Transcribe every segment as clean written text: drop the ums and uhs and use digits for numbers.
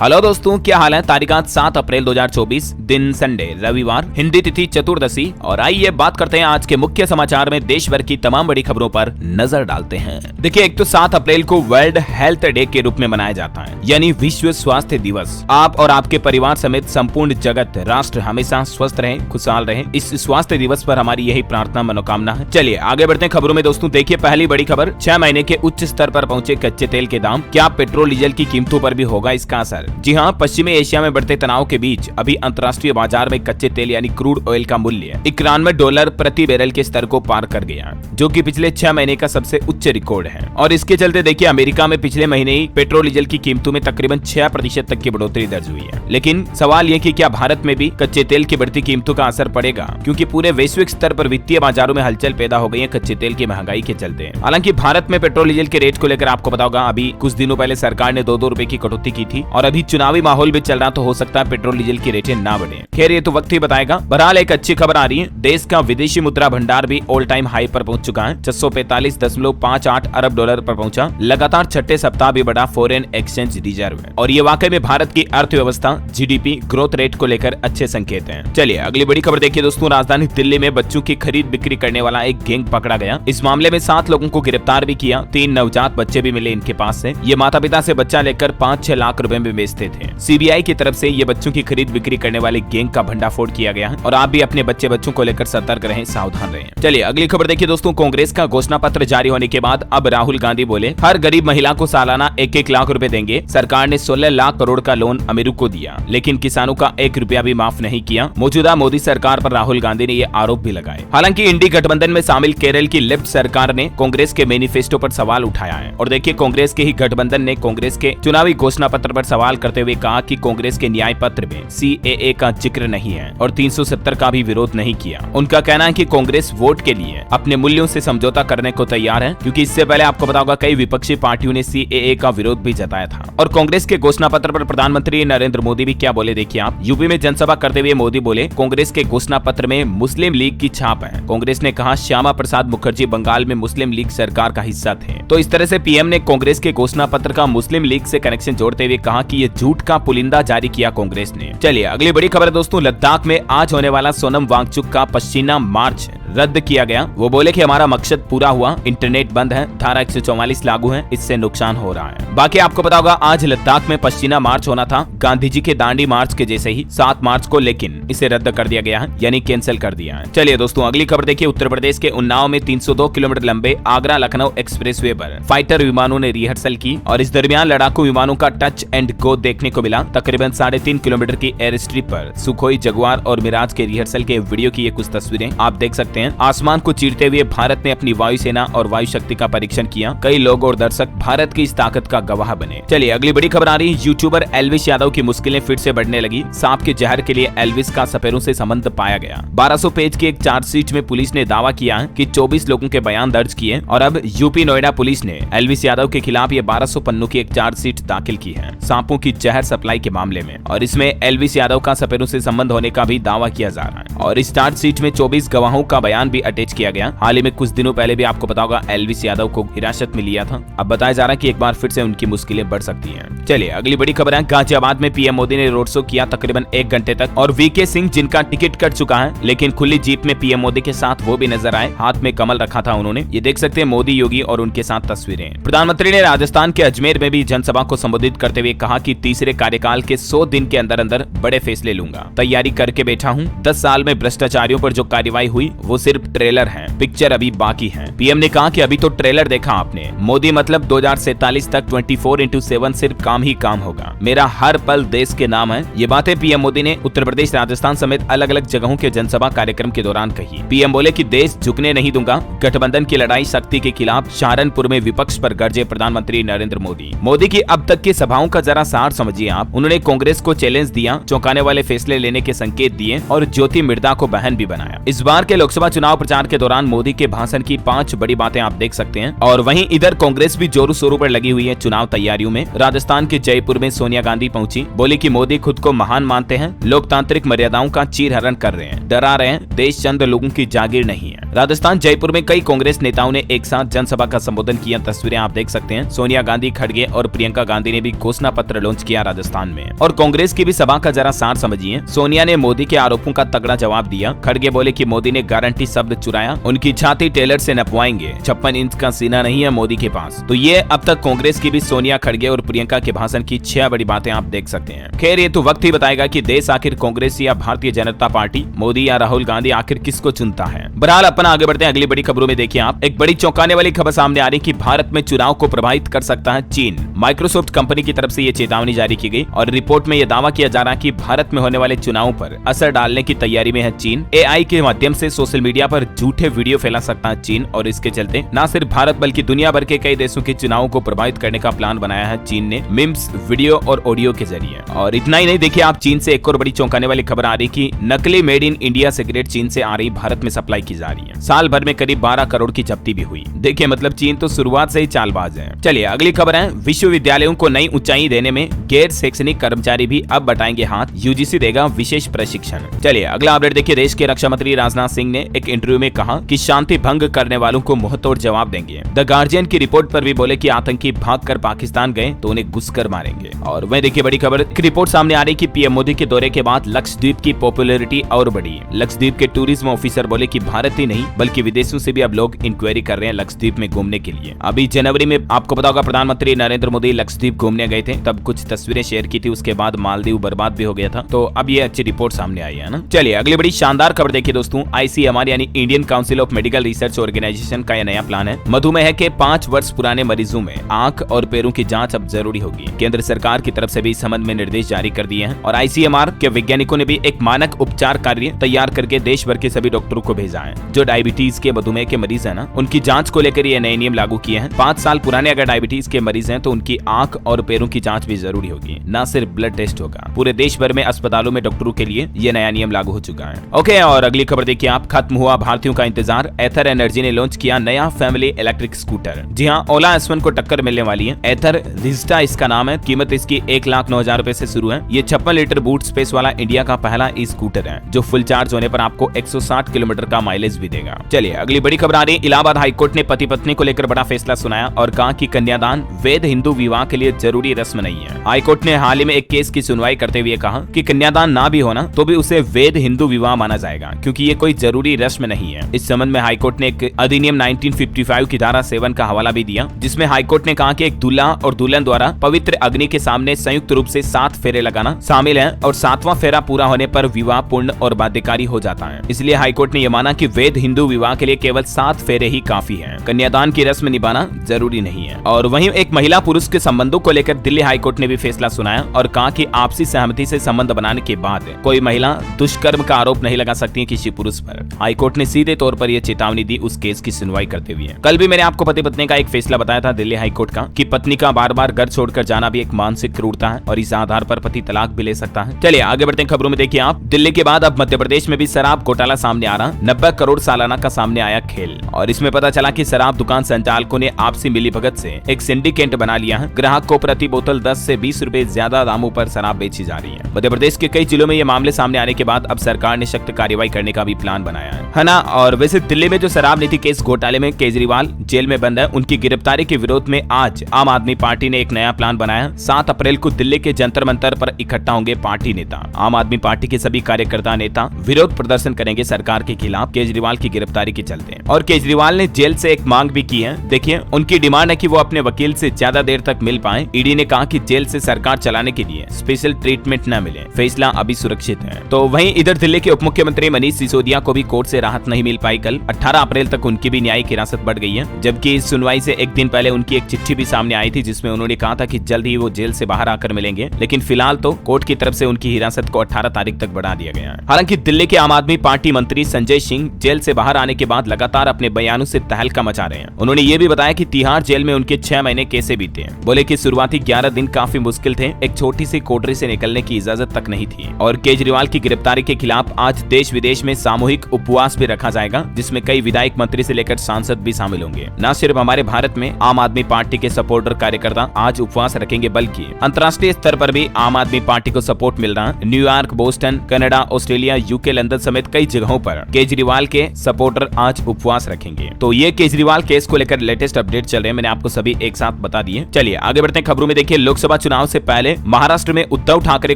Hello दोस्तों, क्या हाल है। तारीख 7 अप्रैल 2024, दिन संडे रविवार, हिंदी तिथि चतुर्दशी। और आइए बात करते हैं आज के मुख्य समाचार में देश भर की तमाम बड़ी खबरों पर नजर डालते हैं। देखिए, एक तो 7 अप्रैल को वर्ल्ड हेल्थ डे के रूप में मनाया जाता है, यानी विश्व स्वास्थ्य दिवस। आप और आपके परिवार समेत संपूर्ण जगत राष्ट्र हमेशा स्वस्थ रहे, खुशहाल रहे। इस स्वास्थ्य दिवस पर हमारी यही प्रार्थना मनोकामना है। चलिए आगे बढ़ते हैं खबरों में दोस्तों। देखिए, पहली बड़ी खबर, 6 महीने के उच्च स्तर पर पहुंचे कच्चे तेल के दाम, क्या पेट्रोल डीजल की कीमतों पर भी होगा इसका असर। जी हाँ, पश्चिमी एशिया में बढ़ते तनाव के बीच अभी अंतर्राष्ट्रीय बाजार में कच्चे तेल यानी क्रूड ऑयल का मूल्य $91 प्रति बैरल के स्तर को पार कर गया, जो कि पिछले 6 महीने का सबसे उच्च रिकॉर्ड है। और इसके चलते देखिए, अमेरिका में पिछले महीने ही पेट्रोल डीजल की कीमतों में तकरीबन 6% तक की बढ़ोतरी दर्ज हुई है। लेकिन सवाल ये कि क्या भारत में भी कच्चे तेल की बढ़ती कीमतों का असर पड़ेगा, क्योंकि पूरे वैश्विक स्तर पर वित्तीय बाजारों में हलचल पैदा हो गई है कच्चे तेल की महंगाई के चलते। हालांकि भारत में पेट्रोल डीजल के रेट को लेकर आपको पता होगा, अभी कुछ दिनों पहले सरकार ने 2-2 रुपए की कटौती की थी और अभी चुनावी माहौल भी चल रहा, तो हो सकता है पेट्रोल डीजल की रेटें ना बढ़े। खैर, ये तो वक्त ही बताएगा। बहरहाल एक अच्छी खबर आ रही है, देश का विदेशी मुद्रा भंडार भी ऑल टाइम हाई पर पहुंच चुका है। $645.58 अरब पर पहुंचा। लगातार छठे सप्ताह भी बढ़ा फॉरेन एक्सचेंज रिजर्व है। और ये वाकई में भारत की अर्थव्यवस्था, जीडीपी ग्रोथ रेट को लेकर अच्छे संकेत हैं। चलिए अगली बड़ी खबर देखिए दोस्तों। राजधानी दिल्ली में बच्चों की खरीद बिक्री करने वाला एक गैंग पकड़ा गया। इस मामले में 7 लोगों को गिरफ्तार भी किया। 3 नवजात बच्चे भी मिले इनके पास से। ये माता पिता से बच्चा लेकर 5-6 लाख रुपए में बेचते थे। सीबीआई की तरफ से ये बच्चों की खरीद बिक्री करने वाले गैंग का भंडाफोड़ किया गया है। और आप भी अपने बच्चों को लेकर सतर्क रहें, सावधान रहें। चलिए अगली खबर देखिए दोस्तों। कांग्रेस का घोषणा पत्र जारी होने के बाद अब राहुल गांधी बोले, हर गरीब महिला को सालाना 1-1 लाख रुपए देंगे। सरकार ने 16 लाख करोड़ का लोन अमीरों को दिया, लेकिन किसानों का 1 रुपया भी माफ नहीं किया। मौजूदा मोदी सरकार पर राहुल गांधी ने ये आरोप भी लगाए। हालांकि इंडी गठबंधन में शामिल केरल की लेफ्ट सरकार ने कांग्रेस के मैनिफेस्टो पर सवाल उठाया है। और देखिए, कांग्रेस के ही गठबंधन ने कांग्रेस के चुनावी घोषणा पत्र पर सवाल करते हुए कहा कि कांग्रेस के न्याय पत्र में CAA का जिक्र नहीं है और 370 का भी विरोध नहीं किया। उनका कहना है कि कांग्रेस वोट के लिए अपने मूल्यों से समझौता करने को तैयार है, क्योंकि इससे पहले आपको पता होगा कई विपक्षी पार्टियों ने CAA का विरोध भी जताया था। और कांग्रेस के घोषणा पत्र पर प्रधानमंत्री नरेंद्र मोदी भी क्या बोले देखिए आप। यूपी में जनसभा करते हुए मोदी बोले, कांग्रेस के घोषणा पत्र में मुस्लिम लीग की छाप है। कांग्रेस ने कहा, श्यामा प्रसाद मुखर्जी बंगाल में मुस्लिम लीग सरकार का हिस्सा थे। तो इस तरह से पीएम ने कांग्रेस के घोषणा पत्र का मुस्लिम लीग से कनेक्शन जोड़ते हुए कहा कि ये झूठ का पुलिंदा जारी किया कांग्रेस ने। चलिए अगली बड़ी खबर है दोस्तों। लद्दाख में आज होने वाला सोनम वांगचुक का पश्चिमा मार्च रद्द किया गया। वो बोले कि हमारा मकसद पूरा हुआ, इंटरनेट बंद है, धारा 144 लागू है, इससे नुकसान हो रहा है। बाकी आपको पता होगा, आज लद्दाख में पश्चिमा मार्च होना था गांधी जी के दांडी मार्च के जैसे ही 7 मार्च को, लेकिन इसे रद्द कर दिया गया है, यानी कैंसिल कर दिया है। चलिए दोस्तों अगली खबर देखिए। उत्तर प्रदेश के उन्नाव में 302 किलोमीटर लंबे आगरा लखनऊ एक्सप्रेसवे पर फाइटर विमानों ने रिहर्सल की और इस दरमियान लड़ाकू विमानों का टच एंड गो देखने को मिला। तकरीबन 3.5 किलोमीटर की एयर स्ट्रिप पर सुखोई, जगुआर और मिराज के रिहर्सल के वीडियो की ये कुछ तस्वीरें आप देख सकते हैं। आसमान को चीरते हुए भारत ने अपनी वायुसेना और वायु शक्ति का परीक्षण किया। कई लोग और दर्शक भारत की इस ताकत का गवाह बने। चलिए अगली बड़ी खबर आ रही है। यूट्यूबर एल्विस यादव की मुश्किलें फिर से बढ़ने लगी। सांप के जहर के लिए एल्विस का सपेरों से संबंध पाया गया। 1200 पेज की एक चार्जशीट में पुलिस ने दावा किया है कि 24 लोगों के बयान दर्ज किए और अब यूपी नोएडा पुलिस ने एल्विस यादव के खिलाफ ये 1200 पन्नों की एक चार्जशीट दाखिल की है सांपों की जहर सप्लाई के मामले में। और इसमें एल्विस यादव का सपेरों से संबंध होने का भी दावा किया जा रहा है। और इस चार्जशीट में 24 गवाहों का बयान भी अटैच किया गया। हाल ही में कुछ दिनों पहले भी आपको पता होगा एल्विस यादव को हिरासत में लिया था। अब बताया जा रहा है कि एक बार फिर से उनकी मुश्किलें बढ़ सकती हैं। चलिए अगली बड़ी खबर है। गाजियाबाद में पीएम मोदी ने रोड शो किया तकरीबन 1 घंटे तक। और वीके सिंह, जिनका टिकट कट चुका है लेकिन खुली जीप में पीएम मोदी के साथ वो भी नजर आए। हाथ में कमल रखा था उन्होंने। ये देख सकते हैं मोदी, योगी और उनके साथ तस्वीरें। प्रधानमंत्री ने राजस्थान के अजमेर में भी जनसभा को संबोधित करते हुए कहा कि तीसरे कार्यकाल के 100 दिन के अंदर अंदर बड़े फैसले लूंगा। तैयारी करके बैठा हूँ। 10 साल में भ्रष्टाचारियों पर जो कार्रवाई हुई वो सिर्फ ट्रेलर है, पिक्चर अभी बाकी है। पीएम ने कहा कि अभी तो ट्रेलर देखा आपने। मोदी मतलब 2047 तक 24/7 सिर्फ काम ही काम होगा। मेरा हर पल देश के नाम है। ये बातें पीएम मोदी ने उत्तर प्रदेश, राजस्थान समेत अलग अलग जगहों के जनसभा कार्यक्रम के दौरान कही। पीएम बोले कि देश झुकने नहीं दूंगा। गठबंधन की लड़ाई शक्ति के खिलाफ। सहारनपुर में विपक्ष पर गरजे प्रधानमंत्री नरेंद्र मोदी। मोदी की अब तक की सभाओं का जरा सार समझिए आप। उन्होंने कांग्रेस को चैलेंज दिया, चौंकाने वाले फैसले लेने के संकेत दिए और ज्योति मृदा को बहन भी बनाया। इस बार के लोकसभा चुनाव प्रचार के दौरान मोदी के भाषण की 5 बड़ी बातें आप देख सकते हैं। और वहीं इधर कांग्रेस भी जोरों शोरों पर लगी हुई है चुनाव तैयारियों में। राजस्थान के जयपुर में सोनिया गांधी पहुंची, बोली कि मोदी खुद को महान मानते हैं, लोकतांत्रिक मर्यादाओं का चीरहरण कर रहे हैं, डरा रहे हैं, देश चंद लोगों की जागीर नहीं है। राजस्थान जयपुर में कई कांग्रेस नेताओं ने एक साथ जनसभा का संबोधन किया, तस्वीरें आप देख सकते हैं। सोनिया गांधी, खड़गे और प्रियंका गांधी ने भी घोषणा पत्र लॉन्च किया राजस्थान में। और कांग्रेस की भी सभा का जरा सार समझिए। सोनिया ने मोदी के आरोपों का तगड़ा जवाब दिया। खड़गे बोले कि मोदी ने गारंटी शब्द चुराया, उनकी छाती टेलर से नपवाएंगे, 56 इंच का सीना नहीं है मोदी के पास। तो ये अब तक कांग्रेस की भी सोनिया, खड़गे और प्रियंका के भाषण की 6 बड़ी बातें आप देख सकते हैं। खैर ये तो वक्त ही बताएगा कि देश आखिर कांग्रेस या भारतीय जनता पार्टी, मोदी या राहुल गांधी आखिर किसको चुनता है। बहरहाल अपन आगे बढ़ते हैं अगली बड़ी खबरों में। देखिए आप, एक बड़ी चौंकाने वाली खबर सामने आ रही कि भारत में चुनाव को प्रभावित कर सकता है चीन। माइक्रोसॉफ्ट कंपनी की तरफ से ये चेतावनी जारी की गई और रिपोर्ट में यह दावा किया जा रहा है कि भारत में होने वाले चुनावों पर असर डालने की तैयारी में है चीन। एआई के माध्यम से सोशल मीडिया पर झूठे वीडियो फैला सकता है चीन और इसके चलते न सिर्फ भारत बल्कि दुनिया भर के कई देशों के चुनावों को प्रभावित करने का प्लान बनाया है चीन ने, मीम्स, वीडियो और ऑडियो के जरिए। और इतना ही नहीं, देखिए आप, चीन से एक और बड़ी चौंकाने वाली खबर आ रही कि नकली मेड इन इंडिया सिगरेट चीन से आ रही भारत में सप्लाई की जा रही है। साल भर में करीब 12 करोड़ की जब्ती भी हुई। देखिए मतलब चीन तो शुरुआत से ही चालबाज है। चलिए अगली खबर है, विश्वविद्यालयों को नई ऊंचाई देने में गैर शैक्षणिक कर्मचारी भी अब बटाएंगे हाथ, यूजीसी देगा विशेष प्रशिक्षण। चलिए अगला अपडेट देखिए, देश के रक्षा मंत्री राजनाथ सिंह ने एक इंटरव्यू में कहा कि शांति भंग करने वालों को मुंहतोड़ जवाब देंगे। द गार्जियन की रिपोर्ट पर भी बोले कि आतंकी भागकर पाकिस्तान गए तो उन्हें घुसकर मारेंगे। और वह देखिए बड़ी खबर की रिपोर्ट सामने आ रही कि पीएम मोदी के दौरे के बाद लक्षद्वीप की पॉपुलैरिटी और बढ़ी। लक्षद्वीप के टूरिज्म ऑफिसर बोले कि भारत ही नहीं बल्कि विदेशों से भी अब लोग इंक्वायरी कर रहे हैं लक्षद्वीप में घूमने के लिए। अभी जनवरी में आपको पता होगा प्रधानमंत्री नरेंद्र मोदी लक्षद्वीप घूमने गए थे, तब कुछ तस्वीरें शेयर की थी, उसके बाद मालदीव बर्बाद भी हो गया था। तो अब ये अच्छी रिपोर्ट सामने आई है ना। चलिए अगली बड़ी शानदार खबर देखिए दोस्तों, आईसीएमआर यानी Indian council of medical research organisation का यह नया प्लान है। मधुमेह के 5 वर्ष पुराने मरीजों में आंख और पैरों की जांच अब जरूरी होगी। केंद्र सरकार की तरफ से भी इस संबंध में निर्देश जारी कर दिए हैं और आईसीएमआर के वैज्ञानिकों ने भी एक मानक उपचार कार्य तैयार करके देश भर के सभी डॉक्टरों को भेजा है। जो डायबिटीज के, मधुमेह के मरीज है ना, उनकी जांच को लेकर ये नए नियम लागू किए हैं। 5 साल पुराने अगर डायबिटीज के मरीज हैं तो उनकी आंख और पैरों की जांच भी जरूरी होगी, न सिर्फ ब्लड टेस्ट होगा। पूरे देश भर में अस्पतालों में डॉक्टरों के लिए ये नया नियम लागू हो चुका है। ओके, और अगली खबर देखिए आप, खत्म हुआ भारतीयों का इंतजार, एथर एनर्जी ने लॉन्च किया नया फैमिली इलेक्ट्रिक स्कूटर। जी हाँ, ओला S1 को टक्कर मिलने वाली है। एथर रिस्टा इसका नाम है। कीमत इसकी 1,09,000 रुपए से शुरू है। ये 56 लीटर बूट स्पेस वाला इंडिया का पहला ई स्कूटर है जो फुल चार्ज होने पर आपको 160 किलोमीटर का माइलेज भी देगा। चलिए अगली बड़ी खबर आ रही है, इलाहाबाद हाईकोर्ट ने पति पत्नी को लेकर बड़ा फैसला सुनाया और कहा कि कन्यादान वैध हिंदू विवाह के लिए जरूरी रस्म नहीं है। हाईकोर्ट ने हाल ही में एक केस की सुनवाई करते हुए कहा कि कन्यादान ना भी होना तो भी उसे वैध हिंदू विवाह माना जाएगा क्योंकि ये कोई जरूरी रस्म नहीं है। इस संबंध में हाईकोर्ट ने एक अधिनियम 1955 की धारा 7 का हवाला भी दिया, जिसमें हाईकोर्ट ने कहा कि एक दूल्हा और दुल्हन द्वारा पवित्र अग्नि के सामने संयुक्त रूप से 7 फेरे लगाना शामिल है और 7वां फेरा पूरा होने पर विवाह पूर्ण और बाध्यकारी हो जाता है। इसलिए हाईकोर्ट ने यह माना कि वैध हिंदू विवाह के लिए केवल 7 फेरे ही काफी है, कन्यादान की रस्म निभाना जरूरी नहीं है। और वहीं एक महिला पुरुष के संबंधों को लेकर दिल्ली हाईकोर्ट ने भी फैसला सुनाया और कहा कि आपसी सहमति से संबंध बनाने के बाद कोई महिला दुष्कर्म का आरोप नहीं लगा सकती किसी पुरुष पर। हाईकोर्ट ने सीधे तौर पर यह चेतावनी दी उस केस की सुनवाई करते हुए। कल भी मैंने आपको पति पत्नी का एक फैसला बताया था दिल्ली हाईकोर्ट का कि पत्नी का बार बार घर छोड़कर जाना भी एक मानसिक क्रूरता है और इस आधार पर पति तलाक भी ले सकता है। चलिए आगे बढ़ते हैं खबरों में। देखिए आप, दिल्ली के बाद अब मध्य प्रदेश में भी शराब घोटाला सामने आ रहा। 90 करोड़ सालाना का सामने आया खेल और इसमें पता चला कि शराब दुकान संचालकों ने आपसी मिलीभगत से एक सिंडिकेट बना लिया है। ग्राहक को प्रति बोतल 10 से 20 रुपए ज्यादा दामों पर शराब बेची जा रही है। मध्य प्रदेश के कई जिलों में ये मामले सामने आने के बाद अब सरकार ने सख्त कार्रवाई करने का भी प्लान बनाया है ना। और वैसे दिल्ली में जो शराब नीति केस घोटाले में केजरीवाल जेल में बंद है, उनकी गिरफ्तारी के विरोध में आज आम आदमी पार्टी ने एक नया प्लान बनाया। 7 अप्रैल को दिल्ली के जंतर मंतर पर इकट्ठा होंगे पार्टी नेता। आम आदमी पार्टी के सभी कार्यकर्ता नेता विरोध प्रदर्शन करेंगे सरकार के खिलाफ केजरीवाल की गिरफ्तारी के चलते। और केजरीवाल ने जेल से एक मांग भी की है। देखिए उनकी डिमांड है कि वो अपने वकील से ज्यादा देर तक मिल पाए। ईडी ने कहा कि जेल से सरकार चलाने के लिए स्पेशल ट्रीटमेंट न मिले, फैसला अभी सुरक्षित है। तो वहीं इधर दिल्ली के उप मुख्यमंत्री मनीष सिसोदिया को भी कोर्ट से राहत नहीं मिल पाई। कल 18 अप्रैल तक उनकी भी न्यायिक हिरासत बढ़ गई है, जबकि इस सुनवाई से एक दिन पहले उनकी एक चिट्ठी भी सामने आई थी जिसमें उन्होंने कहा था कि जल्द ही वो जेल से बाहर आकर मिलेंगे। लेकिन फिलहाल तो कोर्ट की तरफ से उनकी हिरासत को 18 तारीख तक बढ़ा दिया गया है। हालांकि दिल्ली के आम आदमी पार्टी मंत्री संजय सिंह जेल से बाहर आने के बाद लगातार अपने बयानों से तहलका मचा रहे हैं। उन्होंने ये भी बताया कि तिहाड़ जेल में उनके 6 महीने कैसे बीते। बोले कि शुरुआती 11 दिन काफी मुश्किल थे, एक छोटी सी कोठरी से निकलने की इजाजत तक नहीं थी और केजरीवाल की गिरफ्तारी के खिलाफ आप आज देश विदेश में सामूहिक उपवास भी रखा जाएगा, जिसमें कई विधायक, मंत्री से लेकर सांसद भी शामिल होंगे। न सिर्फ हमारे भारत में आम आदमी पार्टी के सपोर्टर कार्यकर्ता आज उपवास रखेंगे, बल्कि अंतर्राष्ट्रीय स्तर पर भी आम आदमी पार्टी को सपोर्ट मिल रहा है। New York, Boston, Canada, Australia, UK, London समेत कई जगहों पर केजरीवाल के सपोर्टर आज उपवास रखेंगे। तो ये केजरीवाल केस को लेकर लेटेस्ट अपडेट चल रहे हैं, मैंने आपको सभी एक साथ बता दिए। चलिए आगे बढ़ते हैं खबरों में। देखिए, लोकसभा चुनाव से पहले महाराष्ट्र में उद्धव ठाकरे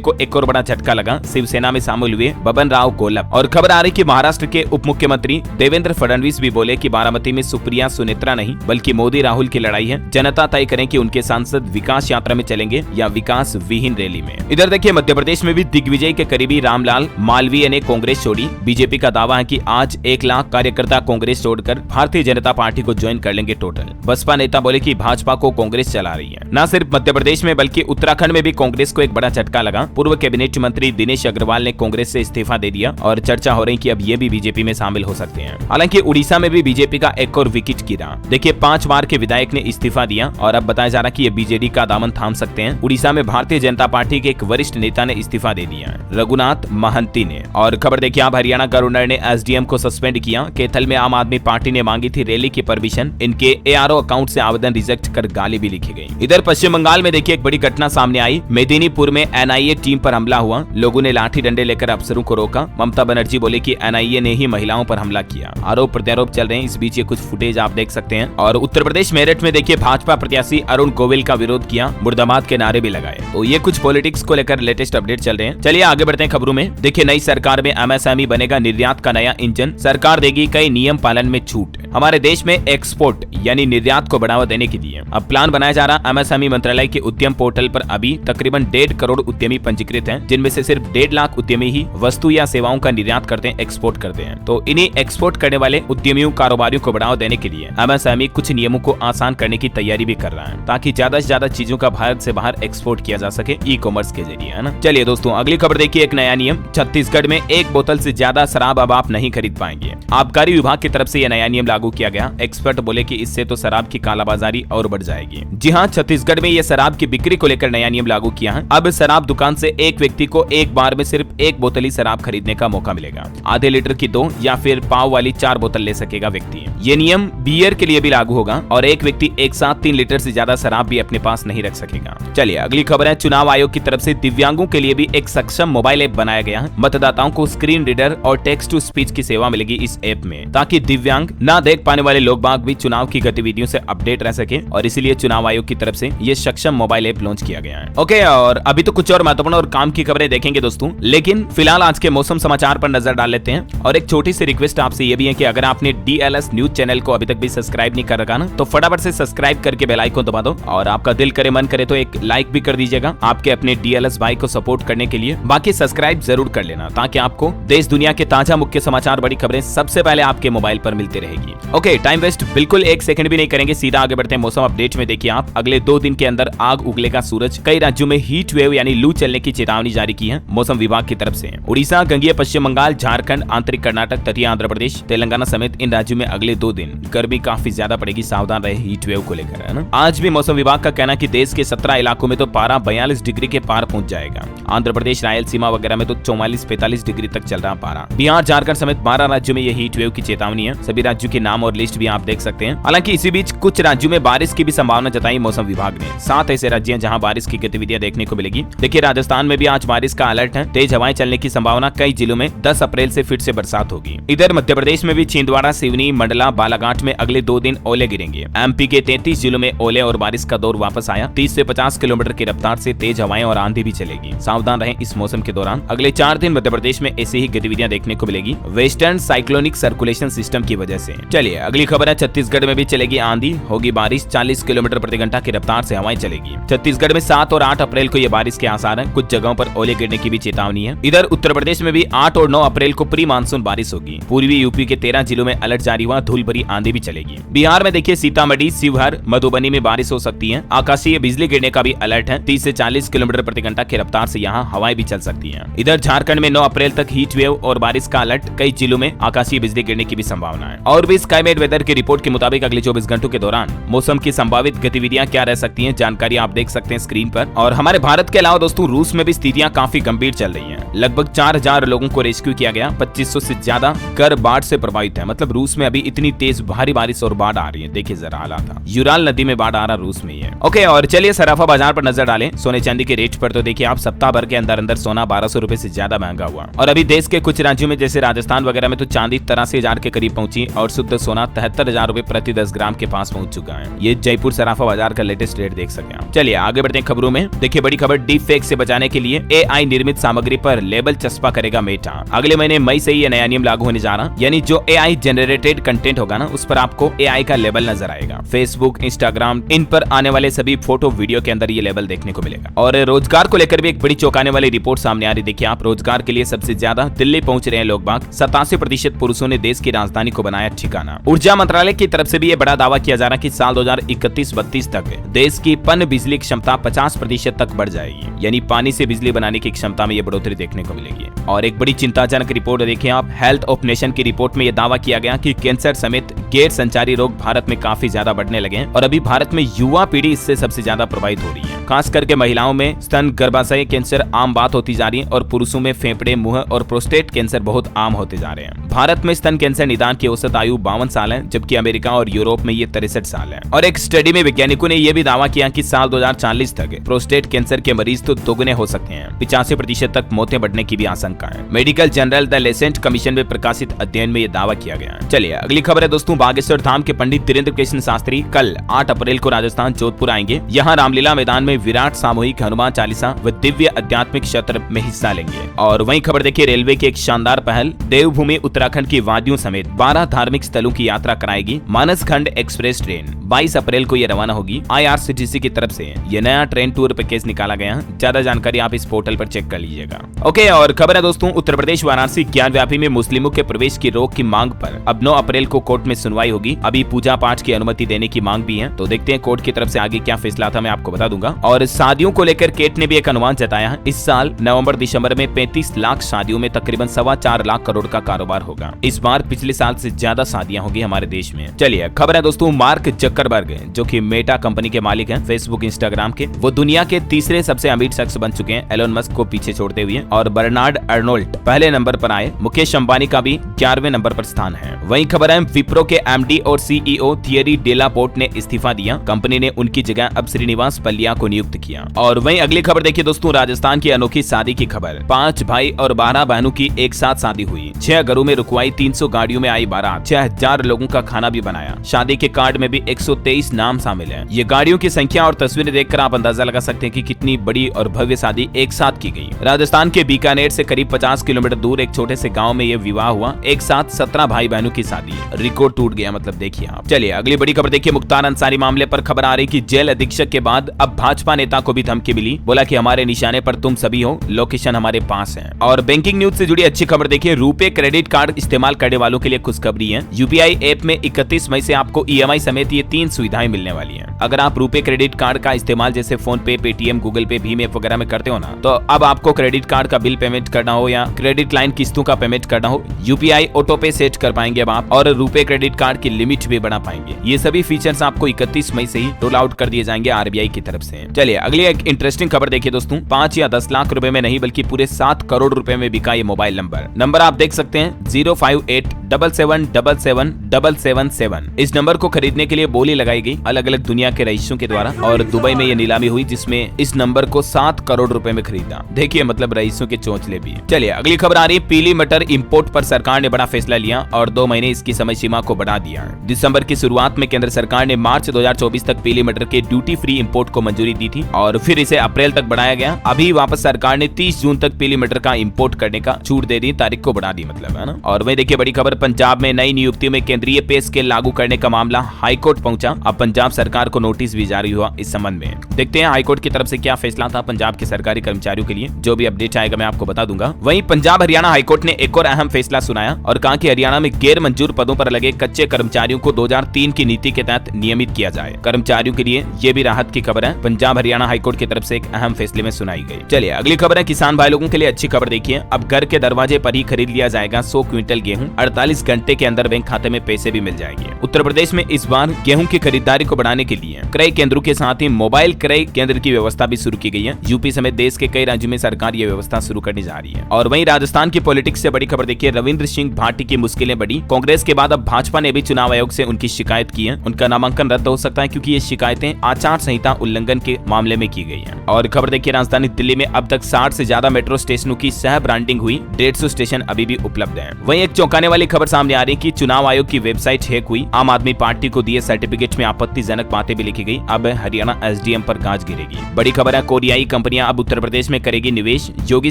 को एक और बड़ा झटका लगा। शिवसेना में शामिल हुए बबन राव गोलब, और खबर आ रही कि महाराष्ट्र के उप मुख्यमंत्री देवेंद्र फडणवीस भी बोले कि बारामती में सुप्रिया सुनेत्रा नहीं बल्कि मोदी राहुल की लड़ाई है। जनता तय करें कि उनके सांसद विकास यात्रा में चलेंगे या विकास विहीन रैली में। इधर देखिए, मध्य प्रदेश में भी दिग्विजय के करीबी रामलाल मालवीय ने कांग्रेस छोड़ी। बीजेपी का दावा है कि आज 1 लाख कार्यकर्ता कांग्रेस छोड़कर भारतीय जनता पार्टी को ज्वाइन कर लेंगे टोटल। बसपा नेता बोले कि भाजपा को कांग्रेस चला रही है। न सिर्फ मध्य प्रदेश में बल्कि उत्तराखंड में भी कांग्रेस को एक बड़ा झटका लगा। पूर्व कैबिनेट मंत्री दिनेश अग्रवाल ने कांग्रेस से इस्तीफा दे दिया और चर्चा हो रही कि अब ये भी बीजेपी में शामिल हो सकते हैं। हालांकि उड़ीसा में भी बीजेपी का एक और विकेट गिरा। देखिए, 5 बार के विधायक ने इस्तीफा दिया और अब बताया जा रहा कि ये बीजेडी का दामन थाम सकते हैं। उड़ीसा में भारतीय जनता पार्टी के एक वरिष्ठ नेता ने इस्तीफा दे दिया, रघुनाथ महंती ने। और खबर देखिए आप, हरियाणा गवर्नर ने एसडीएम को सस्पेंड किया। कैथल में आम आदमी पार्टी ने मांगी थी रैली की परमिशन, इनके एआरओ अकाउंट से आवेदन रिजेक्ट कर गाली भी लिखी गई। इधर पश्चिम बंगाल में देखिए एक बड़ी घटना सामने आई। मेदिनीपुर में एनआईए टीम पर हमला हुआ। लोगों ने लाठी डंडे लेकर अफसरों को रोका। ममता बनर्जी बोले कि एनआईए ने ही महिलाओं पर हमला किया। आरोप प्रत्यारोप चल रहे हैं। इस बीच ये कुछ फुटेज आप देख सकते हैं। और उत्तर प्रदेश मेरठ में देखिए भाजपा प्रत्याशी अरुण गोविल का विरोध किया, मुर्दाबाद के नारे भी लगाए। तो ये कुछ पॉलिटिक्स को लेकर लेटेस्ट अपडेट चल रहे हैं। चलिए आगे बढ़ते हैं खबरों में। देखिए, नई सरकार में एमएसएमई बनेगा निर्यात का नया इंजन। सरकार देगी कई नियम पालन में छूट। हमारे देश में एक्सपोर्ट यानी निर्यात को बढ़ावा देने के लिए अब प्लान बनाया जा रहा। एमएसएमई मंत्रालय के उद्यम पोर्टल पर अभी तकरीबन 1.5 करोड़ उद्यमी पंजीकृत हैं, जिनमें से सिर्फ 1.5 लाख उद्यमी ही वस्तु या सेवाओं का निर्यात करते हैं, एक्सपोर्ट करते हैं। तो इन्हीं एक्सपोर्ट करने वाले उद्यमियों, कारोबारियों को बढ़ावा देने के लिए एमएसएमई कुछ नियमों को आसान करने की तैयारी भी कर रहा है, ताकि ज्यादा से ज्यादा चीजों का भारत से बाहर एक्सपोर्ट किया जा सके ई कॉमर्स के जरिए, है ना। चलिए दोस्तों, अगली खबर देखिए। एक नया नियम, छत्तीसगढ़ में 1 बोतल से ज्यादा शराब अब आप नहीं खरीद पाएंगे। आबकारी विभाग की तरफ से यह नया नियम लागू किया गया। एक्सपर्ट बोले कि इससे तो शराब की कालाबाजारी और बढ़ जाएगी। जी हाँ, छत्तीसगढ़ में यह शराब की बिक्री को लेकर नया नियम लागू किया है। अब शराब दुकान से एक व्यक्ति को एक बार में सिर्फ 1 बोतल ही शराब खरीदने का मौका मिलेगा। आधे लीटर की 2 या फिर पाव वाली 4 बोतल ले सकेगा व्यक्ति। ये नियम बियर के लिए भी लागू होगा और एक व्यक्ति एक साथ 3 लीटर से ज्यादा शराब भी अपने पास नहीं रख सकेगा। चलिए अगली खबर है। चुनाव आयोग की तरफ से दिव्यांगों के लिए भी एक सक्षम मोबाइल ऐप बनाया गया है। मतदाताओं को स्क्रीन रीडर और टेक्स्ट टू स्पीच की सेवा मिलेगी इस ऐप में, ताकि दिव्यांग ना देख पाने वाले लोग बाग भी चुनाव की गतिविधियों से अपडेट रह सके। और इसीलिए चुनाव आयोग की तरफ से ये सक्षम मोबाइल ऐप लॉन्च किया गया है। ओके, और अभी तो कुछ और महत्वपूर्ण और काम की खबरें देखेंगे दोस्तों, लेकिन फिलहाल आज के मौसम समाचार पर नजर डाल लेते हैं। और एक छोटी सी रिक्वेस्ट आपसे ये भी है कि अगर आपने डीएलएस न्यूज चैनल को अभी तक भी सब्सक्राइब नहीं कर रखा ना, तो फटाफट से सब्सक्राइब करके बेल आइकन दबा दो। और आपका दिल करे, मन करे तो एक लाइक भी कर दीजिएगा, आपके अपने डीएलएस भाई को सपोर्ट करने के लिए। बाकी सब्सक्राइब जरूर कर लेना, ताकि आपको देश दुनिया के ताजा मुख्य समाचार, बड़ी खबरें सबसे पहले आपके मोबाइल पर मिलती रहेगी। ओके, टाइम वेस्ट बिल्कुल 1 सेकंड भी नहीं करेंगे, सीधा आगे बढ़ते हैं मौसम अपडेट में। देखिए आप, अगले 2 दिन के अंदर आग उगलेगा सूरज। कई राज्यों में हीट वेव यानी लू चलने की चेतावनी जारी की है मौसम विभाग की तरफ से। उड़ीसा, गंगीय पश्चिम बंगाल, झारखंड, आंतरिक कर्नाटक, तटीय आंध्र प्रदेश, तेलंगाना समेत इन राज्यों में अगले 2 दिन गर्मी काफी ज्यादा पड़ेगी। सावधान रहे हीट वेव को लेकर, है ना। आज भी मौसम विभाग का कहना कि देश के 17 इलाकों में तो पारा 42 डिग्री के पार पहुंच जाएगा। आंध्र प्रदेश, रायलसीमा वगैरह में तो 44-45 डिग्री तक चल रहा पारा। बिहार, झारखंड समेत 12 राज्यों में यह हीट वेव की चेतावनी है। सभी राज्यों के नाम और लिस्ट भी आप देख सकते हैं। हालांकि इसी बीच कुछ राज्यों में बारिश की भी संभावना जताई मौसम विभाग ने। 7 ऐसे राज्य हैं जहां बारिश की गतिविधियां देखने को मिलेगी। देखिए, राजस्थान में भी आज बारिश का अलर्ट है। तेज हवाएं चलने की संभावना। कई जिलों में 10 अप्रैल से फिर से बरसात होगी। इधर मध्य प्रदेश में भी छिंदवाड़ा, सिवनी, मंडला, बालाघाट में अगले 2 दिन ओले गिरेंगे। एमपी के 33 जिलों में ओले और बारिश का दौर वापस आया। 30 से 50 किलोमीटर की रफ्तार से तेज हवाएं और आंधी भी चलेगी। सावधान रहें इस मौसम के दौरान। अगले 4 दिन मध्य प्रदेश में ऐसी ही गतिविधियां देखने को मिलेगी, वेस्टर्न साइक्लोनिक सर्कुलेशन सिस्टम की वजह से। चलिए अगली खबर है। छत्तीसगढ़ में भी चलेगी आंधी, होगी बारिश। 40 किलोमीटर प्रति घंटा की रफ्तार से हवाएं चलेगी। छत्तीसगढ़ में 7 और 8 अप्रैल को ये बारिश के आसार हैं। कुछ जगहों पर ओले गिरने की भी चेतावनी है। इधर उत्तर प्रदेश में भी 8 और 9 अप्रैल को प्री मानसून बारिश होगी। पूर्वी यूपी के 13 जिलों में अलर्ट जारी हुआ। धूल भरी आंधी भी चलेगी। बिहार में देखिए, सीतामढ़ी, शिवहर, मधुबनी में बारिश हो सकती है। आकाशीय बिजली गिरने का भी अलर्ट है। 30 से 40 किलोमीटर प्रति घंटा की रफ्तार से यहाँ हवाएं भी चल सकती हैं। इधर झारखंड में 9 अप्रैल तक हीट वेव और बारिश का अलर्ट। कई जिलों में आकाशीय बिजली गिरने की भी संभावना है। और भी स्काईमेट वेदर की रिपोर्ट के मुताबिक अगले 24 घंटों के दौरान मौसम की संभावित गतिविधियां क्या रह सकती हैं, जानकारी आप देख सकते हैं स्क्रीन पर। और हमारे भारत के अलावा दोस्तों, रूस में भी स्थितियां काफी गंभीर चल रही हैं। लगभग 4000 1000 लोगों को रेस्क्यू किया गया। 2500 से ज्यादा घर बाढ़ से प्रभावित है। मतलब रूस में अभी इतनी तेज भारी बारिश और बाढ़ आ रही है, देखिए जरा हालात। यूराल नदी में बाढ़ आ रहा रूस में ही है। ओके, और चलिए सराफा बाजार पर नजर डालें सोने चांदी के रेट पर। तो देखिए आप सप्ताह भर के अंदर अंदर सोना 1200 रुपए से ज्यादा महंगा हुआ। और अभी देश के कुछ राज्यों में जैसे राजस्थान वगैरह में तो चांदी 83,000 के करीब पहुंची और शुद्ध सोना 73,000 रुपए प्रति 10 ग्राम के पास पहुंच चुका है। ये जयपुर सराफा बाजार का लेटेस्ट रेट देख सकते हैं। चलिए आगे बढ़ते हैं खबरों में। देखिए बड़ी खबर, डीप फेक से बचाने के लिए AI निर्मित सामग्री पर लेबल चस्पा करेगा मेटा। अगले महीने मई से ये नया नियम लागू होने जा रहा, यानी जो AI जनरेटेड कंटेंट होगा ना उस पर आपको AI का लेबल नजर आएगा। फेसबुक, इंस्टाग्राम, इन पर आने वाले सभी फोटो वीडियो के अंदर ये लेबल देखने को मिलेगा। और रोजगार को लेकर भी एक बड़ी चौंकाने वाली रिपोर्ट सामने आ रही। देखिए आप, रोजगार के लिए सबसे ज्यादा दिल्ली पहुंच रहे हैं लोग बाग। 87% पुरुषों ने देश की राजधानी को बनाया ठिकाना। ऊर्जा मंत्रालय की तरफ से भी ये बड़ा दावा किया जा रहा है कि साल 2031-32 तक देश की पन बिजली क्षमता 50% तक बढ़ जाएगी, यानी पानी से बिजली बनाने की क्षमता में ये बढ़ोतरी देखने को मिलेगी। और एक बड़ी चिंताजनक रिपोर्ट देखिए आप, हेल्थ ऑफ नेशन की रिपोर्ट में यह दावा किया गया कि कैंसर समेत गैर संचारी रोग भारत में काफी ज्यादा बढ़ने लगे हैं और अभी भारत में युवा पीढ़ी इससे सबसे ज्यादा प्रभावित हो रही है। खास करके महिलाओं में स्तन गर्भाशय कैंसर आम बात होती जा रही है और पुरुषों में फेफड़े, मुंह और प्रोस्टेट कैंसर बहुत आम होते जा रहे हैं। भारत में स्तन कैंसर निदान की औसत आयु 52 साल है, जबकि अमेरिका और यूरोप में ये 63 साल है। और एक स्टडी में वैज्ञानिकों ने यह भी दावा किया कि साल 2040 तक प्रोस्टेट कैंसर के मरीज तो दोगुने हो सकते हैं। 85% तक मौतें बढ़ने की भी आशंका है। Medical journal the Lancet commission में प्रकाशित अध्ययन में यह दावा किया गया है। चलिए अगली खबर है दोस्तों, बागेश्वर धाम के पंडित धीरेन्द्र कृष्ण शास्त्री कल 8 अप्रैल को राजस्थान जोधपुर आएंगे। यहाँ रामलीला मैदान में विराट सामूहिक हनुमान चालीसा व दिव्य आध्यात्मिक सत्र में हिस्सा लेंगे। और वहीं खबर देखिए, रेलवे की एक शानदार पहल, देवभूमि उत्तराखंड की वादियों समेत 12 धार्मिक स्थलों की यात्रा कराएगी मानसखंड एक्सप्रेस ट्रेन। 22 अप्रैल को यह रवाना होगी। IRCTC की तरफ से यह नया ट्रेन टूर पैकेज निकाला गया है। ज्यादा जानकारी आप इस पोर्टल पर चेक कर लीजिएगा। ओके, और खबर है दोस्तों, उत्तर प्रदेश वाराणसी ज्ञानव्यापी में मुस्लिमों के प्रवेश की रोक की मांग पर अब 9 अप्रैल को कोर्ट में सुनवाई होगी। अभी पूजा पाठ की अनुमति देने की मांग भी है, तो देखते हैं कोर्ट की तरफ से आगे क्या फैसला था, मैं आपको बता दूंगा। और शादियों को लेकर केट ने भी एक अनुमान जताया है। इस साल नवंबर दिसंबर में 35 लाख शादियों में तकरीबन 4.25 लाख करोड़ का कारोबार होगा। इस बार पिछले साल से ज्यादा शादियां होगी हमारे देश में। चलिए खबर है दोस्तों, मार्क जकरबर्ग जो कि मेटा कंपनी के मालिक हैं, फेसबुक इंस्टाग्राम के, वो दुनिया के तीसरे सबसे अमीर शख्स बन चुके हैं, एलोन मस्क को पीछे छोड़ते हुए। और बर्नार्ड अर्नोल्ट पहले नंबर पर आए। मुकेश अंबानी का भी 11वें नंबर पर स्थान है। वहीं खबर है, विप्रो के MD और CEO थियरी डेलापोर्ट ने इस्तीफा दिया। कंपनी ने उनकी जगह अब श्रीनिवास पल्लिया को नियुक्त किया। और वहीं अगली खबर देखिए दोस्तों, राजस्थान की अनोखी शादी की खबर। 5 भाई और 12 बहनों की एक साथ शादी हुई। 6 घरों में रुकवाई 300 गाड़ियों में आई बारात। 6000 लोगों का खाना भी बनाया। शादी के कार्ड में भी 123 नाम शामिल है। ये गाड़ियों की संख्या और तस्वीरें देखकर आप अंदाजा लगा सकते हैं कि कितनी बड़ी और भव्य शादी एक साथ की गई। राजस्थान के बीकानेर से करीब 50 किलोमीटर दूर एक छोटे से गाँव में ये विवाह हुआ। एक साथ 17 भाई बहनों की शादी, रिकॉर्ड टूट गया, मतलब देखिए आप। चलिए अगली बड़ी खबर देखिए, मुख्तार अंसारी मामले पर खबर आ रही कि जेल अधीक्षक के बाद अब भाजपा नेता को भी धमकी मिली। बोला कि हमारे निशाने पर तुम सभी हो, लोकेशन हमारे पास है। और बैंकिंग न्यूज से जुड़ी अच्छी खबर देखिए, रुपे क्रेडिट कार्ड इस्तेमाल करने वालों के लिए खुशखबरी है। UPI ऐप में 31 मई से आपको EMI समेत ये 3 सुविधाएं मिलने वाली हैं। अगर आप रुपे क्रेडिट कार्ड का इस्तेमाल जैसे फोन पे, पेटीएम, गूगल पे, भीम ऐप वगैरह में करते हो ना, तो अब आपको क्रेडिट कार्ड का बिल पेमेंट करना हो या क्रेडिट लाइन किस्तों का पेमेंट करना हो, UPI ऑटो पे सेट कर पाएंगे अब आप, और रुपे क्रेडिट कार्ड की लिमिट भी बढ़ा पाएंगे। ये सभी फीचर्स आपको 31 मई से ही रोल आउट कर दिए जाएंगे RBI की तरफ से। चलिए अगली एक इंटरेस्टिंग खबर देखिए दोस्तों, 5 या 10 लाख रुपए में नहीं बल्कि पूरे 7 करोड़ रुपए में बिका ये मोबाइल नंबर आप देख सकते हैं 05877777777। इस नंबर को खरीदने के लिए बोली लगाई गई अलग अलग दुनिया के रईसों के द्वारा और दुबई में ये नीलामी हुई जिसमें इस नंबर को 7 करोड़ रुपए में खरीदा। देखिए मतलब रईसों के चोंचले भी। चलिए अगली खबर आ रही है, पीली मटर इंपोर्ट पर सरकार ने बड़ा फैसला लिया और 2 महीने इसकी समय सीमा को बढ़ा दिया। दिसंबर की शुरुआत में केंद्र सरकार ने मार्च 2024 तक पीली मटर के ड्यूटी फ्री इंपोर्ट को मंजूरी दी थी और फिर इसे अप्रैल तक बढ़ाया गया। अभी वापस सरकार ने 30 जून तक पीली मटर का इंपोर्ट करने का छूट दे दी, तारीख को बढ़ा दी मतलब, है ना। और वही देखिए बड़ी खबर, पंजाब में नई नियुक्ति में केंद्रीय पे स्केल लागू करने का मामला हाईकोर्ट पहुंचा। अब पंजाब सरकार को नोटिस भी जारी हुआ इस संबंध में। देखते हैं हाईकोर्ट की तरफ से क्या फैसला था पंजाब के सरकारी कर्मचारियों के लिए। जो भी अपडेट आएगा मैं आपको बता दूंगा। वहीं पंजाब हरियाणा हाईकोर्ट ने एक और अहम फैसला सुनाया और कहा कि हरियाणा में गैर मंजूर पदों पर लगे कच्चे कर्मचारियों को 2003 की नीति के तहत नियमित किया जाए। कर्मचारियों के लिए ये भी राहत की खबर है, पंजाब हरियाणा हाईकोर्ट की तरफ से एक अहम फैसले में सुनाई गई। चलिए अगली खबर है, किसान भाई लोगों के लिए अच्छी खबर देखिए। अब घर के दरवाजे पर ही खरीद लिया जाएगा 100 क्विंटल गेहूं। 48 घंटे के अंदर बैंक खाते में पैसे भी मिल जाएंगे। उत्तर प्रदेश में इस बार गेहूं की खरीदारी को बढ़ाने के लिए क्रय केंद्रों के साथ ही मोबाइल क्रय केंद्र की व्यवस्था भी शुरू की गई है। यूपी समेत देश के कई राज्यों में सरकार ये व्यवस्था शुरू करने जा रही है। और वहीं राजस्थान की पॉलिटिक्स से बड़ी खबर देखिए, रविंद्र सिंह भाटी की मुश्किलें बढ़ी। कांग्रेस के बाद अब भाजपा ने भी चुनाव आयोग से उनकी शिकायत की है। उनका नामांकन रद्द हो सकता है क्योंकि ये शिकायतें आचार संहिता उल्लंघन के मामले में की गई है। और खबर देखिए, राजधानी दिल्ली में अब तक 60 से ज्यादा मेट्रो स्टेशनों की सह ब्रांडिंग हुई। 150 स्टेशन अभी भी उपलब्ध है। वहीं एक चौंकाने वाली खबर सामने आ रही है कि चुनाव आयोग की वेबसाइट हैक हुई। आम आदमी पार्टी को दिए सर्टिफिकेट में आपत्तिजनक बातें भी लिखी गई। अब हरियाणा एसडीएम पर गाज गिरेगी। बड़ी खबर है, कोरियाई कंपनियां अब उत्तर प्रदेश में करेगी निवेश। योगी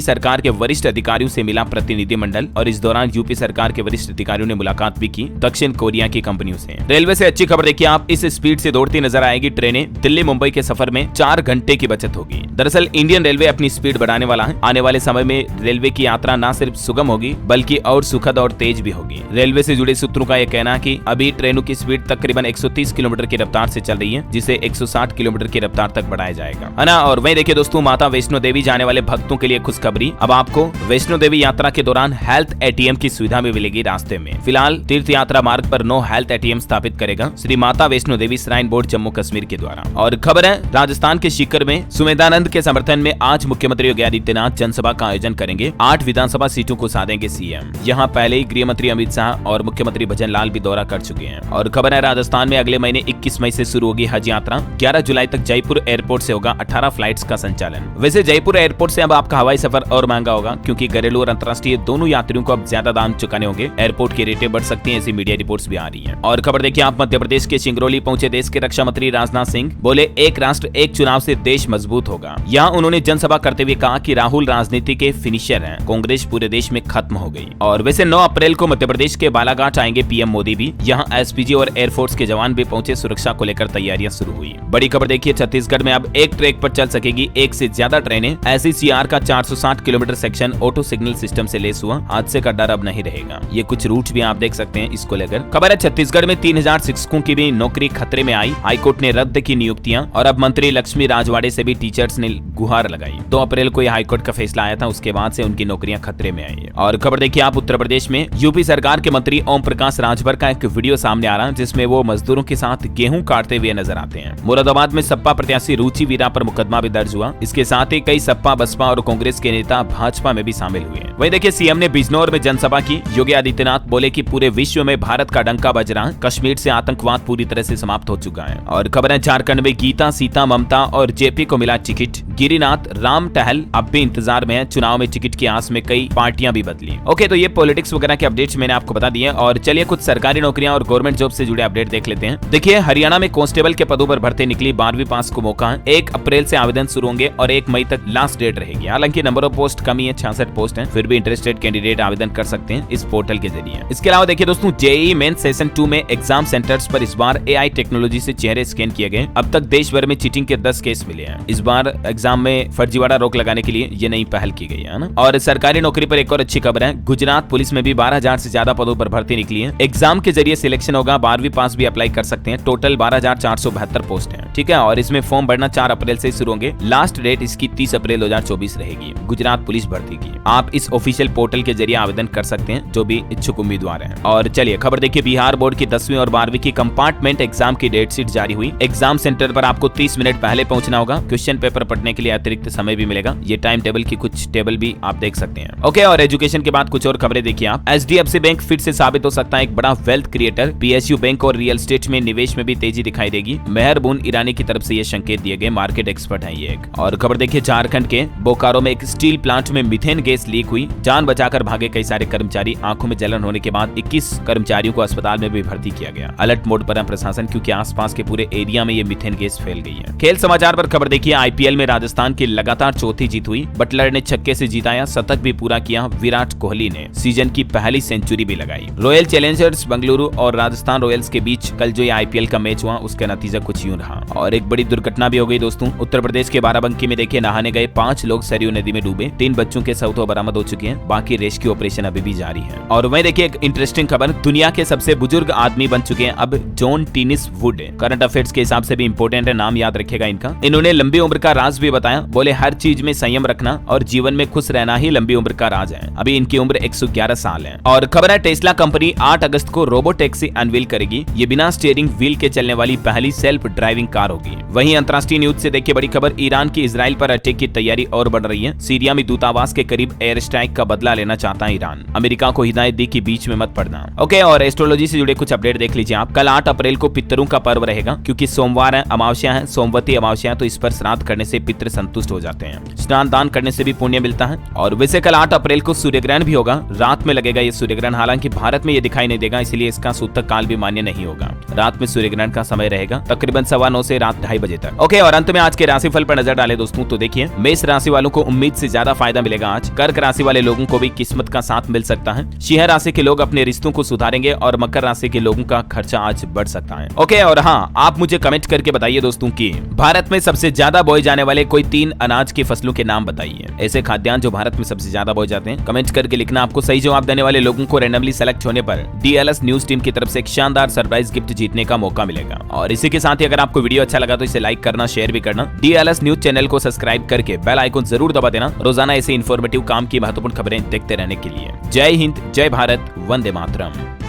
सरकार के वरिष्ठ अधिकारियों से मिला प्रतिनिधिमंडल और इस दौरान यूपी सरकार के वरिष्ठ अधिकारियों ने मुलाकात भी की दक्षिण कोरिया की कंपनियों से। रेलवे से अच्छी खबर देखिए, आप इस स्पीड से दौड़ती नजर आएगी ट्रेनें। दिल्ली मुंबई के सफर में 4 घंटे की बचत होगी। दरअसल इंडियन रेलवे अपनी स्पीड बढ़ाने वाला है। आने वाले समय में रेलवे की यात्रा न सिर्फ सुगम होगी बल्कि और सुखद और तेज भी होगी। रेलवे से जुड़े सूत्रों का यह कहना है कि अभी ट्रेनों की स्पीड तकरीबन 130 किलोमीटर की रफ्तार से चल रही है, जिसे 160 किलोमीटर की रफ्तार तक बढ़ाया जाएगा, है ना। और वहीं देखिए दोस्तों, माता वैष्णो देवी जाने वाले भक्तों के लिए खुशखबरी। अब आपको वैष्णो देवी यात्रा के दौरान हेल्थ एटीएम की सुविधा भी मिलेगी रास्ते में। फिलहाल तीर्थ यात्रा मार्ग पर नो हेल्थ एटीएम स्थापित करेगा श्री माता वैष्णो देवी श्राइन बोर्ड जम्मू कश्मीर के द्वारा। और खबर है, राजस्थान के सीकर में सुमेधानंद के समर्थन में आज मुख्यमंत्री योगी आदित्यनाथ जनसभा का आयोजन करेंगे। 8 विधानसभा सीटों को साधेंगे सीएम। यहाँ पहले ही गृह मंत्री अमित शाह और मुख्यमंत्री भजन लाल भी दौरा कर चुके हैं। और खबर है, राजस्थान में अगले महीने 21 मई से शुरू होगी हज यात्रा। 11 जुलाई तक जयपुर एयरपोर्ट से होगा 18 फ्लाइट्स का संचालन। वैसे जयपुर एयरपोर्ट से अब आपका हवाई सफर और महंगा होगा क्योंकि घरेलू और अंतर्राष्ट्रीय दोनों यात्रियों को अब ज्यादा दाम चुकाने होंगे। एयरपोर्ट की रेटें बढ़ सकती हैं, ऐसी मीडिया रिपोर्ट्स भी आ रही हैं। और खबर देखिए, आप मध्य प्रदेश के सिंगरौली पहुंचे देश के रक्षा मंत्री राजनाथ सिंह। बोले, एक राष्ट्र एक चुनाव से देश मजबूत होगा। यहाँ उन्होंने जनसभा करते हुए कहा कि राहुल राजनीति के फिनिशर हैं, कांग्रेस पूरे देश में खत्म हो गई। और वैसे 9 अप्रैल को मध्य प्रदेश के बालाघाट आएंगे पीएम मोदी भी। यहाँ एसपीजी और एयरफोर्स के जवान भी पहुंचे। सुरक्षा को लेकर तैयारियां शुरू हुई। बड़ी खबर देखिए, छत्तीसगढ़ में अब एक ट्रैक पर चल सकेगी एक से ज्यादा ट्रेनें। एसईसीआर का 460 kilometre section auto signal system से लेस हुआ। हादसे का डर अब नहीं रहेगा। ये कुछ रूट भी आप देख सकते हैं इसको लेकर। खबर है, छत्तीसगढ़ में 3000 शिक्षकों की भी नौकरी खतरे में आई। हाईकोर्ट ने रद्द की नियुक्तियां और अब मंत्री लक्ष्मी राजवाड़े से भी टीचर्स ने गुहार लगाई। 2 अप्रैल को यह हाईकोर्ट का फैसला आया था, उसके बाद से उनकी नौकरियां खतरे में आई है। और खबर देखिए आप, उत्तर प्रदेश में यूपी सरकार के मंत्री ओम प्रकाश राजभर का एक वीडियो सामने आ रहा है जिसमें वो मजदूरों के साथ गेहूं काटते हुए नजर आते हैं। मुरादाबाद में सपा प्रत्याशी रुचि वीरा पर मुकदमा भी दर्ज हुआ। इसके साथ ही कई सपा, बसपा और कांग्रेस के नेता भाजपा में भी शामिल हुए। वहीं देखिए, सीएम ने बिजनौर में जनसभा की। योगी आदित्यनाथ बोले कि पूरे विश्व में भारत का डंका बज रहा है। कश्मीर से आतंकवाद पूरी तरह से समाप्त हो चुका है। और खबर है, झारखंड में गीता, सीता, ममता और जेपी को मिला टिकट। गिरिनाथ राम टहल अब भी इंतजार में है। चुनाव में टिकट की आस में कई पार्टियां भी बदली। ओके, तो ये पॉलिटिक्स वगैरह के अपडेट्स मैंने आपको बता दिए। और चलिए कुछ सरकारी नौकरियां और गवर्नमेंट जॉब से जुड़े अपडेट देख लेते हैं। देखिए, हरियाणा में कांस्टेबल के पदों पर भर्ती निकली। 12वीं पास को मौका है। 1 अप्रैल से आवेदन शुरू होंगे और 1 मई तक लास्ट डेट रहेगी। हालांकि नंबर ऑफ पोस्ट कम ही है, 66 पोस्ट है, फिर भी इंटरेस्टेड कैंडिडेट आवेदन कर सकते हैं इस पोर्टल के जरिए। इसके अलावा देखिए दोस्तों, जेईई मेन सेशन 2 में एग्जाम सेंटर्स पर इस बार एआई टेक्नोलॉजी से चेहरे स्कैन किए गए। अब तक देश भर में चीटिंग के 10 केस मिले हैं। इस बार एग्जाम में फर्जीवाड़ा रोक लगाने के लिए ये नई पहल की गई है ना। और सरकारी नौकरी पर एक और अच्छी खबर है, गुजरात पुलिस में भी 12,000 से ज्यादा पदों पर भर्ती निकली है। एग्जाम के जरिए सिलेक्शन होगा। 12वीं पास भी अप्लाई कर सकते हैं। टोटल 12,472 पोस्ट है, ठीक है। और इसमें फॉर्म भरना 4 अप्रैल से शुरू होंगे। लास्ट डेट इसकी 30 अप्रैल 2024 रहेगी। गुजरात पुलिस भर्ती की आप इस ऑफिशियल पोर्टल के जरिए आवेदन कर सकते हैं जो भी इच्छुक उम्मीदवार हैं। और चलिए खबर देखिए, बिहार बोर्ड की 10वीं और 12वीं की कंपार्टमेंट एग्जाम की डेट शीट जारी हुई। एग्जाम सेंटर पर आपको 30 मिनट पहले पहुंचना होगा। क्वेश्चन पेपर पढ़ने के लिए अतिरिक्त समय भी मिलेगा। ये टाइम टेबल की कुछ टेबल भी आप देख सकते हैं। ओके, और एजुकेशन के बाद कुछ और खबरें देखिए आप। एचडीएफसी बैंक फिर से साबित हो सकता है एक बड़ा वेल्थ क्रिएटर। पीएसयू बैंक और रियल एस्टेट में निवेश में भी तेजी दिखाई देगी। मेहरबून ईरानी की तरफ से ये संकेत दिए गए। मार्केट एक्सपर्ट है ये एक। और खबर देखिए, झारखंड के बोकारो में एक स्टील प्लांट में मीथेन गैस लीक हुई। जान बचाकर भागे कई सारे कर्मचारी। आंखों में जलन होने के बाद 21 कर्मचारियों को अस्पताल में भी भर्ती किया गया। अलर्ट मोड पर है प्रशासन क्योंकि आसपास के पूरे एरिया में ये मीथेन गैस फैल गई है। खेल समाचार पर खबर देखिए, आईपीएल में राजस्थान की लगातार चौथी जीत हुई। बटलर ने छक्के से जिताया, शतक भी पूरा किया। विराट कोहली ने सीजन की पहली सेंचुरी भी लगाई। रॉयल चैलेंजर्स बेंगलुरु और राजस्थान रॉयल्स के बीच कल जो ये आईपीएल का मैच हुआ उसका नतीजा कुछ यूं रहा। और एक बड़ी दुर्घटना भी हो गई दोस्तों। उत्तर प्रदेश के बाराबंकी में देखिए, नहाने गए 5 लोग सरयू नदी में डूबे। 3 बच्चों के शव तो बरामद हो चुके हैं, बाकी रेस्क्यू ऑपरेशन अभी भी जारी है। और वहीं देखिए, एक इंटरेस्टिंग खबर, दुनिया के सबसे बुजुर्ग आदमी बन चुके हैं अब जॉन टीनिस वुड। करंट अफेयर्स के हिसाब से भी इंपॉर्टेंट है, नाम याद रखिएगा इनका। इन्होंने लंबी उम्र का राज भी बताया। बोले, हर चीज में संयम रखना और जीवन में खुश रहना ही लंबी उम्र का राज है। अभी इनकी उम्र 111 साल है। और खबर खबर है टेस्ला कंपनी 8 अगस्त को रोबो टैक्सी अनवील करेगी। ये बिना स्टीयरिंग व्हील के चलने वाली पहली सेल्फ ड्राइविंग कार होगी। वहीं अंतर्राष्ट्रीय न्यूज से देखिए बड़ी खबर, ईरान की इजराइल पर अटैक की तैयारी और बढ़ रही है। सीरिया में दूतावास के करीब एयर स्ट्राइक का बदला लेना चाहता है ईरान। अमेरिका को हिदायत दी कि बीच में मत पड़ना। ओके, और एस्ट्रोलॉजी से जुड़े कुछ अपडेट देख लीजिए आप। कल 8 अप्रैल को पितरों का पर्व रहेगा, क्योंकि सोमवार है, अमावस्या है, सोमवती अमावस्या है, तो इस पर श्राद्ध करने से पितृ संतुष्ट हो जाते हैं। स्नान दान करने से भी पुण्य मिलता है। और वैसे कल 8 अप्रैल को सूर्य ग्रहण भी होगा, रात में लगेगा ये सूर्य ग्रहण। हालांकि भारत में ये दिखाई नहीं देगा, इसलिए इसका सूतक काल भी मान्य नहीं होगा। रात में सूर्य ग्रहण का समय रहेगा तकरीबन 9:15 से रात 2:30 बजे तक। ओके, और अंत में आज के राशिफल पर नजर डाले दोस्तों, तो देखिए मेष राशि वालों को उम्मीद से ज्यादा फायदा मिलेगा आज। कर्क राशि वाले लोगों को भी किस्मत का साथ मिल सकता है। सिंह राशि के लोग अपने रिश्तों को सुधारेंगे और मकर राशि के लोगों का खर्चा आज बढ़ सकता है। ओके, और हाँ, आप मुझे कमेंट करके बताइए दोस्तों कि भारत में सबसे ज्यादा बोए जाने वाले कोई 3 अनाज की फसलों के नाम बताइए। ऐसे खाद्यान्न जो भारत में सबसे ज्यादा बोए जाते हैं, कमेंट करके लिखना। आपको सही जवाब देने वाले लोगों को रैंडमली सेलेक्ट होने पर DLS न्यूज टीम की तरफ से एक शानदार सरप्राइज गिफ्ट जीतने का मौका मिलेगा। और इसी के साथ ही अगर आपको वीडियो अच्छा लगा तो इसे लाइक करना, शेयर भी करना। DLS न्यूज चैनल को सब्सक्राइब करके बेल आइकन जरूर दबा देना, रोजाना ऐसे इन्फॉर्मेटिव काम की महत्वपूर्ण खबरें देखते रहने के लिए। जय हिंद, जय भारत, वंदे मातरम।